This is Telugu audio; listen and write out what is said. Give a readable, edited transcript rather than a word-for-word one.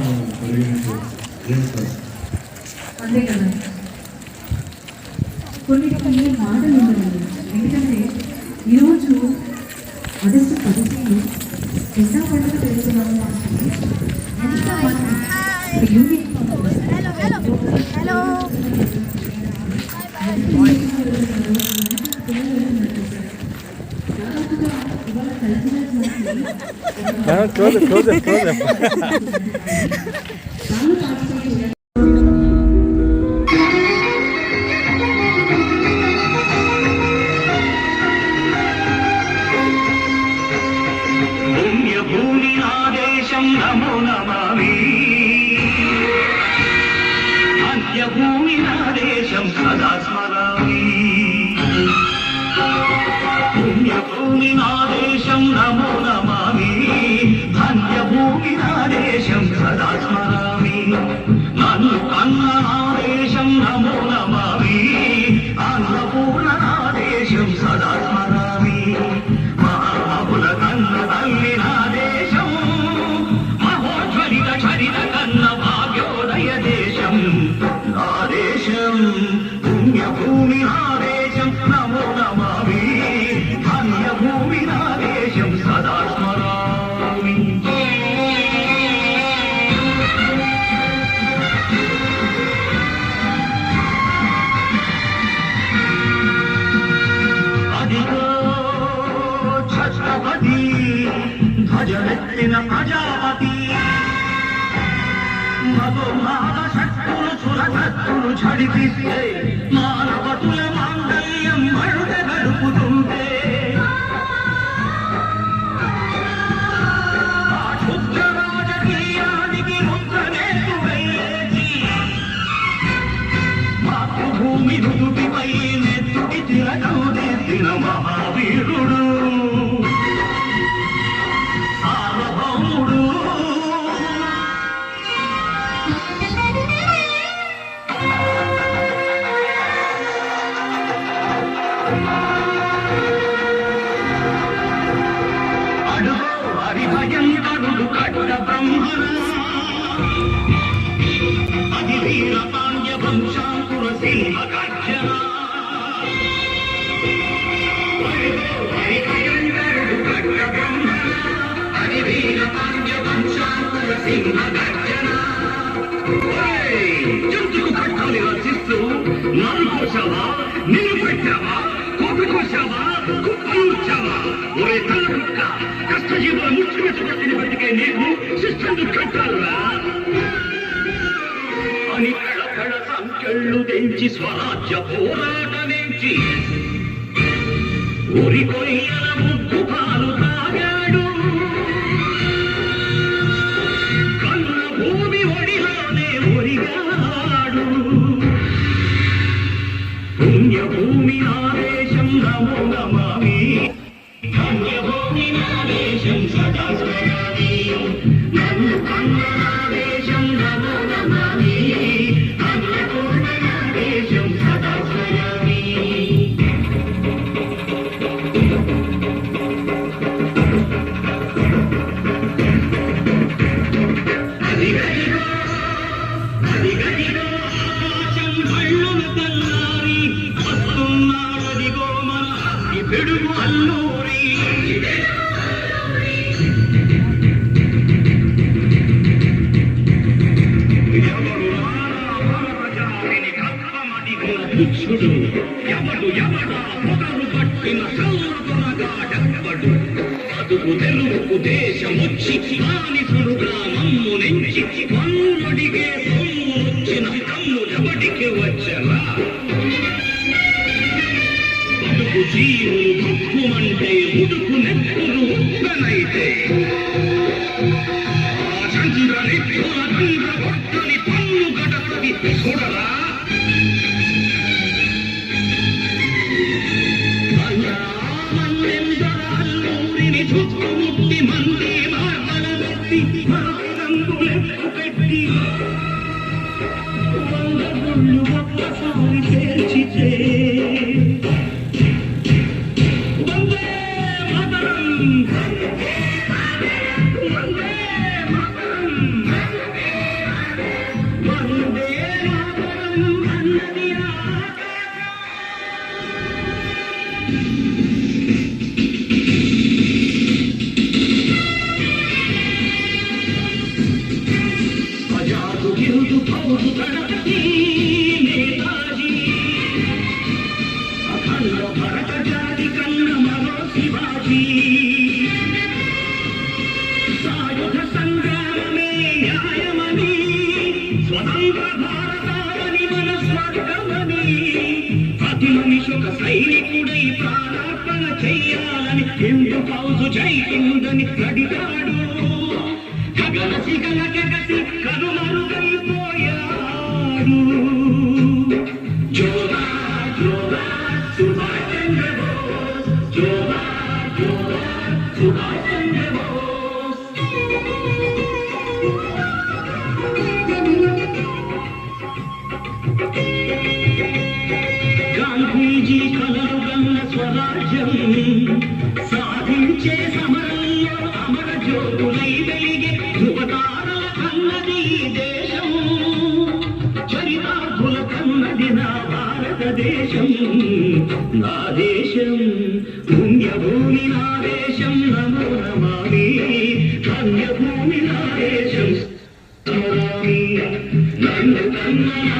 మనం పరిగణించవచ్చు. అంతే కదా, కొన్ని మాటలు ఉండదు. ఎందుకంటే ఈరోజు ఆగస్టు 15 ఎంత పండుగ తెలుసుకున్నాము ఎంత మనం యూనిట్ నమో నమామి అన్యభూమి నాదేశం సదా స్మరామి పుణ్యభూమి నాదేశం నమో నమామి ధన్యభూమి నాదేశం సదా స్మరామి నన్ను కన్న నాదేశం నమో నమామి అన్నపూర్ణ నాదేశం సదా స్మరామి మహాబుల కన్న తల్లి నాదేశం కన్న భాగ్యోదయ దేశం నాదేశం పుణ్యభూమి నాదేశం నమో నమామి ధన్యభూమి నాదేశం సదా స్మరామి అదిగో ఛత్రపతి ధ్వజమెత్తిన ప్రజాపతి మధుమాన శక్తులు సురశక్తులు ఝడిపిస్తే మానవతుల మాంగళ్యం మరుగ గడుపుతుంటే ఆ క్షుద్ర రాజకీయానికి ముద్రనేతు వేసి మాతృభూమి నుదుటిపై నెత్తుకి తిలకం దిద్దిన మహావీరుడు సార్వభౌముడు హరిభయంకరుడు కట్ట బ్రహ్మణ అది వీర పాండ్య వంశాంకుర సింహ గర్జన హరిభయంకరుడు కట్ట బ్రహ్మణ అది వీర పాండ్య వంశాంకుర సింహ గర్జన జంతుకు కట్టాలి రచిస్తూ నన్ను కోసావా నిన్ను పెట్టావా కోటు కోసావా కుప్పూర్చావా ఒరే తల కుక్క కష్టజీవుల ముచ్చు మెచ్చుకొట్టిన బతికే నీకు శిక్షలు కట్టాలా అని కళ సంఖ్యళ్ళు తెంచి స్వరాజ్య పోరాటమించి ఉరి కొయ్యల ముగ్గు పాలు తాగాడు కన్న భూమి ఒడిలోనే ఒరిగాడు పుణ్యభూమి ఆదేశం నమో నమామి ధన్యభూమి నాదేశం సదా స్మరామి నన్ను కన్న నాదేశం నమో నమామి అన్నపూర్ణ నాదేశం సదా స్మరామి అదిగదిగో అదిగదిగో ఆకాశం భళ్ళున తల్లారి వస్తున్నాడదిగో మన అగ్గి పిడుగు అల్లూరి భిక్షుడు ఎవడు ఎవడా పొగరు పట్టిన సౌరపురగాడెవ్వడు బతుకు తెరువుకు దేశమొచ్చి బానిసలుగా మమ్ము నెంచి పన్నుడిగే సొమ్ము వచ్చిన తమ్ముడెవడికి వచ్చరా బతుకు జీవులు భక్కుమంటే ఉడుకు నెప్పులు ఉప్పనైతే ఆ చంద్ర నిప్పుల తండ్ర పట్టని పన్ను గడపది చూడరా మన్నెందరాల్లూరిని చుట్టుముట్టి మంది మార్మలెత్తి రంగులెక్కు పెట్టి 100 గుళ్ళు ఒక్కసారి పేర్చితే వందే మాతరం వందే మాతరం హిందూ ఫౌజు దళపతి నేతాజీ అఖండ భరత జాతి కన్న మరో శివాజీ సాయుధ సంగ్రామమే న్యాయమని స్వతంత్ర భారతావని మన స్వర్గమని ప్రతి మనిషి ఒక సైనికుడై ప్రాణార్పణ చెయ్యాలని హిందూ ఫౌజు జైకుందని అడిగాడు గగనసి గగసి కనుమరుగైపోయాడు జోహార్ జోహార్ సుభాష్ చంద్ర బోస్ జోహార్ జోహార్ సుభాష్ చంద్ర బోస్ గాంధీజీ కలలు గన్న స్వరాజ్యం సాధించే సమరంలో అమర జ్యోతులై వెలిగే ధృవతారల కన్నది ఈ దేశం చరితార్థుల కన్నది నా భారతదేశం నా దేశం పుణ్యభూమి నా దేశం నమో నమామి ధన్యభూమి నా దేశం స్మరామి నన్ను కన్న నా